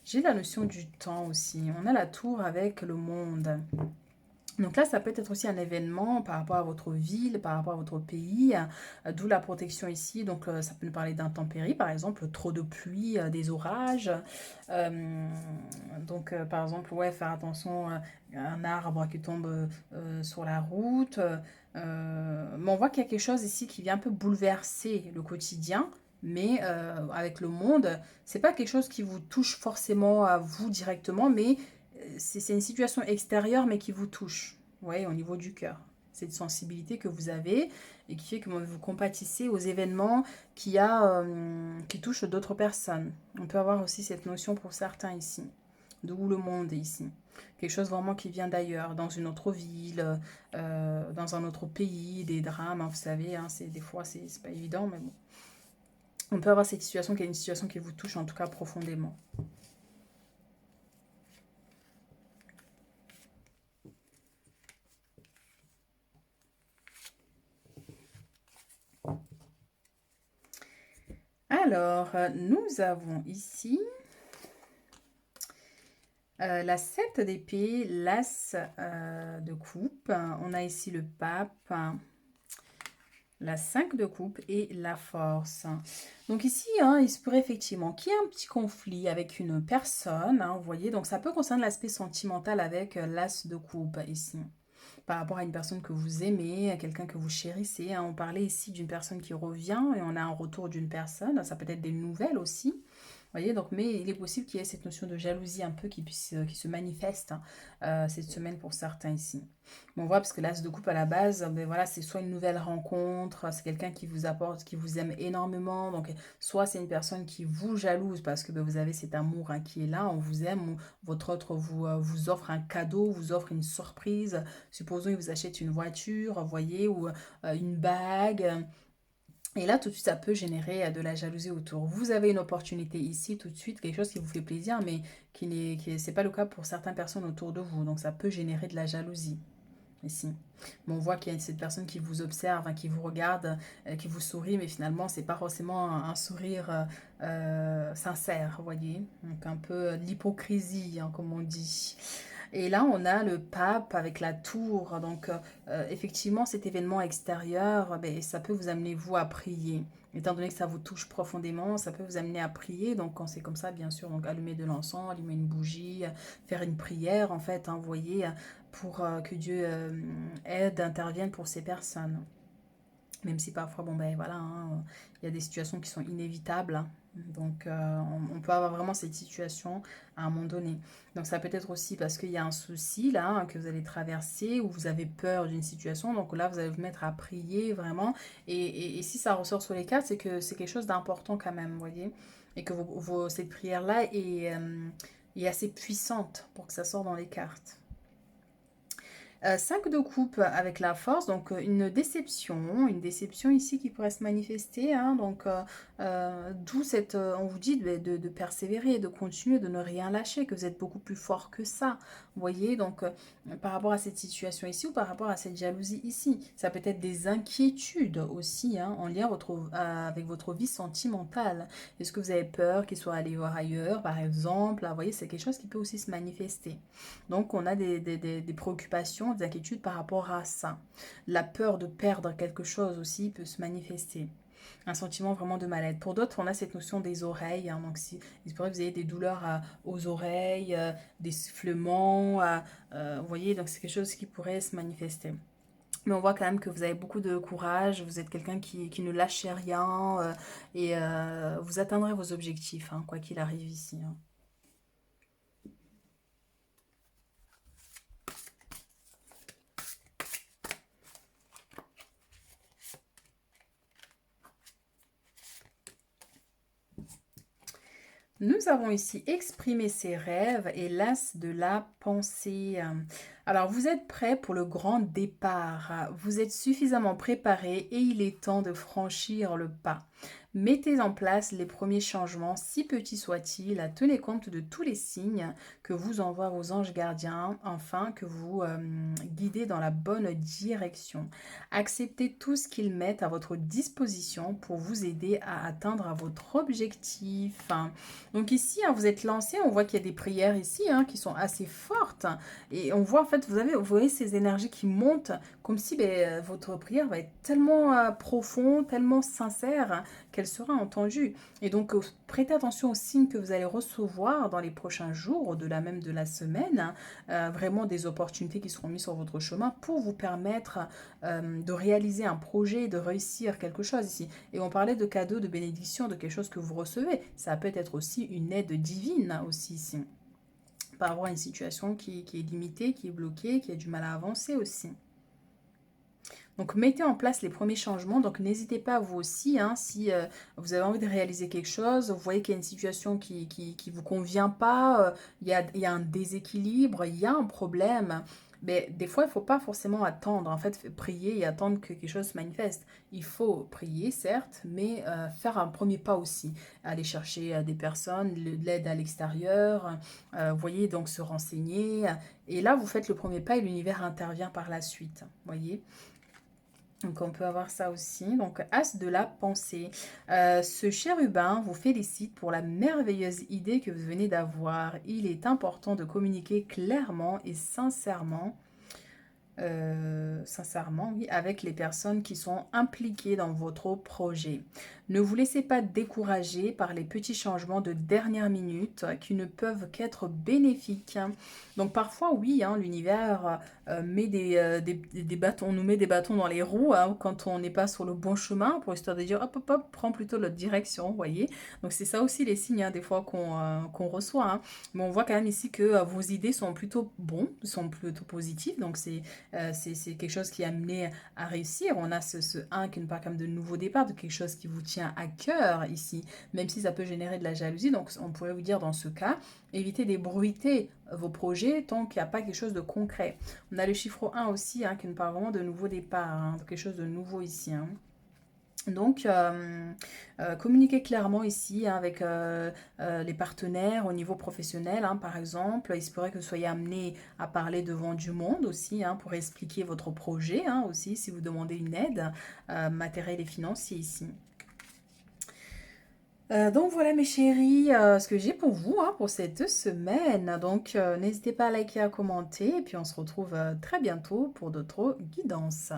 J'ai la notion du temps aussi. On a la tour avec le monde. Donc là, ça peut être aussi un événement par rapport à votre ville, par rapport à votre pays, d'où la protection ici. Donc ça peut nous parler d'intempéries, par exemple, trop de pluie, des orages. Euh, donc par exemple, ouais, faire attention à un arbre qui tombe sur la route. Mais on voit qu'il y a quelque chose ici qui vient un peu bouleverser le quotidien. Mais avec le monde, c'est pas quelque chose qui vous touche forcément à vous directement, mais c'est une situation extérieure, mais qui vous touche, ouais, au niveau du cœur. C'est une sensibilité que vous avez et qui fait que vous compatissez aux événements qui touchent d'autres personnes. On peut avoir aussi cette notion pour certains ici, d'où le monde est ici. Quelque chose vraiment qui vient d'ailleurs, dans une autre ville, dans un autre pays, des drames, hein, vous savez, hein, des fois c'est pas évident, mais bon. On peut avoir cette situation qui est une situation qui vous touche en tout cas profondément. Alors, nous avons ici la 7 d'épée, l'as de coupe. On a ici le pape, la 5 de coupe et la force. Donc ici, hein, il se pourrait effectivement qu'il y ait un petit conflit avec une personne, hein, vous voyez. Donc ça peut concerner l'aspect sentimental avec l'as de coupe ici. Par rapport à une personne que vous aimez, à quelqu'un que vous chérissez, hein. On parlait ici d'une personne qui revient et on a un retour d'une personne. Ça peut être des nouvelles aussi. Voyez, donc, mais il est possible qu'il y ait cette notion de jalousie un peu qui se manifeste, hein, cette semaine pour certains ici. Bon, on voit parce que l'as de coupe à la base, ben voilà, c'est soit une nouvelle rencontre, c'est quelqu'un qui vous apporte, qui vous aime énormément, donc soit c'est une personne qui vous jalouse parce que ben, vous avez cet amour, hein, qui est là, on vous aime, ou votre autre vous offre un cadeau, vous offre une surprise, supposons il vous achète une voiture, voyez, ou une bague. Et là, tout de suite, ça peut générer de la jalousie autour. Vous avez une opportunité ici, tout de suite, quelque chose qui vous fait plaisir, mais c'est pas le cas pour certaines personnes autour de vous. Donc, ça peut générer de la jalousie ici. Mais on voit qu'il y a cette personne qui vous observe, hein, qui vous regarde, qui vous sourit, mais finalement, c'est pas forcément un sourire sincère, vous voyez. Donc, un peu de l'hypocrisie, hein, comme on dit. Et là, on a le pape avec la tour. Donc, effectivement, cet événement extérieur, ben, ça peut vous amener, vous, à prier. Étant donné que ça vous touche profondément, ça peut vous amener à prier. Donc, quand c'est comme ça, bien sûr, donc allumer de l'encens, allumer une bougie, faire une prière, en fait, hein, vous voyez, pour que Dieu aide, intervienne pour ces personnes. Même si parfois, bon ben voilà, hein, il y a des situations qui sont inévitables, hein. Donc on peut avoir vraiment cette situation à un moment donné. Donc ça peut être aussi parce qu'il y a un souci là, hein, que vous allez traverser ou vous avez peur d'une situation. Donc là, vous allez vous mettre à prier vraiment. Et si ça ressort sur les cartes, c'est que c'est quelque chose d'important quand même, vous voyez. Et que cette prière-là est assez puissante pour que ça sorte dans les cartes. 5 de coupe avec la force, donc une déception ici qui pourrait se manifester, hein, donc d'où cette, on vous dit de persévérer, de continuer, de ne rien lâcher, que vous êtes beaucoup plus fort que ça, vous voyez, donc par rapport à cette situation ici ou par rapport à cette jalousie ici, ça peut être des inquiétudes aussi, hein, en lien avec votre vie sentimentale. Est-ce que vous avez peur qu'il soit allé voir ailleurs, par exemple, vous voyez, c'est quelque chose qui peut aussi se manifester. Donc, on a des préoccupations, des inquiétudes par rapport à ça. La peur de perdre quelque chose aussi peut se manifester. Un sentiment vraiment de mal-être. Pour d'autres, on a cette notion des oreilles, hein. Donc, si, il se pourrait que vous ayez des douleurs aux oreilles, des sifflements. Vous voyez, donc c'est quelque chose qui pourrait se manifester. Mais on voit quand même que vous avez beaucoup de courage, vous êtes quelqu'un qui ne lâche rien et vous atteindrez vos objectifs, hein, quoi qu'il arrive ici, hein. Nous avons ici exprimé ses rêves et l'as de la pensée. Alors, vous êtes prêt pour le grand départ. Vous êtes suffisamment préparé et il est temps de franchir le pas. Mettez en place les premiers changements, si petits soient-ils, tenez compte de tous les signes que vous envoient vos anges gardiens, afin que vous guidez dans la bonne direction. Acceptez tout ce qu'ils mettent à votre disposition pour vous aider à atteindre votre objectif. Donc ici, vous êtes lancé, on voit qu'il y a des prières ici qui sont assez fortes. Et on voit en fait, vous voyez ces énergies qui montent comme si votre prière va être tellement profonde, tellement sincère qu'elle sera entendue. Et donc, prêtez attention aux signes que vous allez recevoir dans les prochains jours, au-delà même de la semaine. Vraiment des opportunités qui seront mises sur votre chemin pour vous permettre de réaliser un projet, de réussir quelque chose ici. Et on parlait de cadeaux, de bénédictions, de quelque chose que vous recevez. Ça peut être aussi une aide divine aussi ici. Par rapport à une situation qui est limitée, qui est bloquée, qui a du mal à avancer aussi. Donc, mettez en place les premiers changements. Donc, n'hésitez pas vous aussi, si vous avez envie de réaliser quelque chose, vous voyez qu'il y a une situation qui vous convient pas, il y a un déséquilibre, il y a un problème. Mais des fois, il ne faut pas forcément attendre. En fait, prier et attendre que quelque chose se manifeste. Il faut prier, certes, mais faire un premier pas aussi. Aller chercher des personnes, de l'aide à l'extérieur, vous voyez, donc se renseigner. Et là, vous faites le premier pas et l'univers intervient par la suite. Vous voyez. Donc on peut avoir ça aussi. Donc As de la pensée. Ce chérubin vous félicite pour la merveilleuse idée que vous venez d'avoir. Il est important de communiquer clairement et sincèrement sincèrement, oui, avec les personnes qui sont impliquées dans votre projet. Ne vous laissez pas décourager par les petits changements de dernière minute qui ne peuvent qu'être bénéfiques. Donc parfois, oui, l'univers met des bâtons, nous met des bâtons dans les roues quand on n'est pas sur le bon chemin, pour histoire de dire hop, hop, hop, prends plutôt l'autre direction, vous voyez. Donc c'est ça aussi les signes des fois qu'on reçoit. Mais on voit quand même ici que vos idées sont plutôt bons, sont plutôt positives. Donc c'est quelque chose qui est amené à réussir. On a ce 1 qui nous parle comme de nouveau départ, de quelque chose qui vous tient à cœur ici, même si ça peut générer de la jalousie. Donc on pourrait vous dire dans ce cas, évitez d'ébruiter vos projets tant qu'il n'y a pas quelque chose de concret. On a le chiffre 1 aussi qui nous parle vraiment de nouveau départ, de quelque chose de nouveau ici. Donc, communiquez clairement ici avec les partenaires au niveau professionnel, par exemple. Il se pourrait que vous soyez amené à parler devant du monde aussi, pour expliquer votre projet aussi, si vous demandez une aide matérielle et financière ici. Donc voilà mes chéris, ce que j'ai pour vous pour cette semaine. Donc n'hésitez pas à liker, à commenter et puis on se retrouve très bientôt pour d'autres guidances.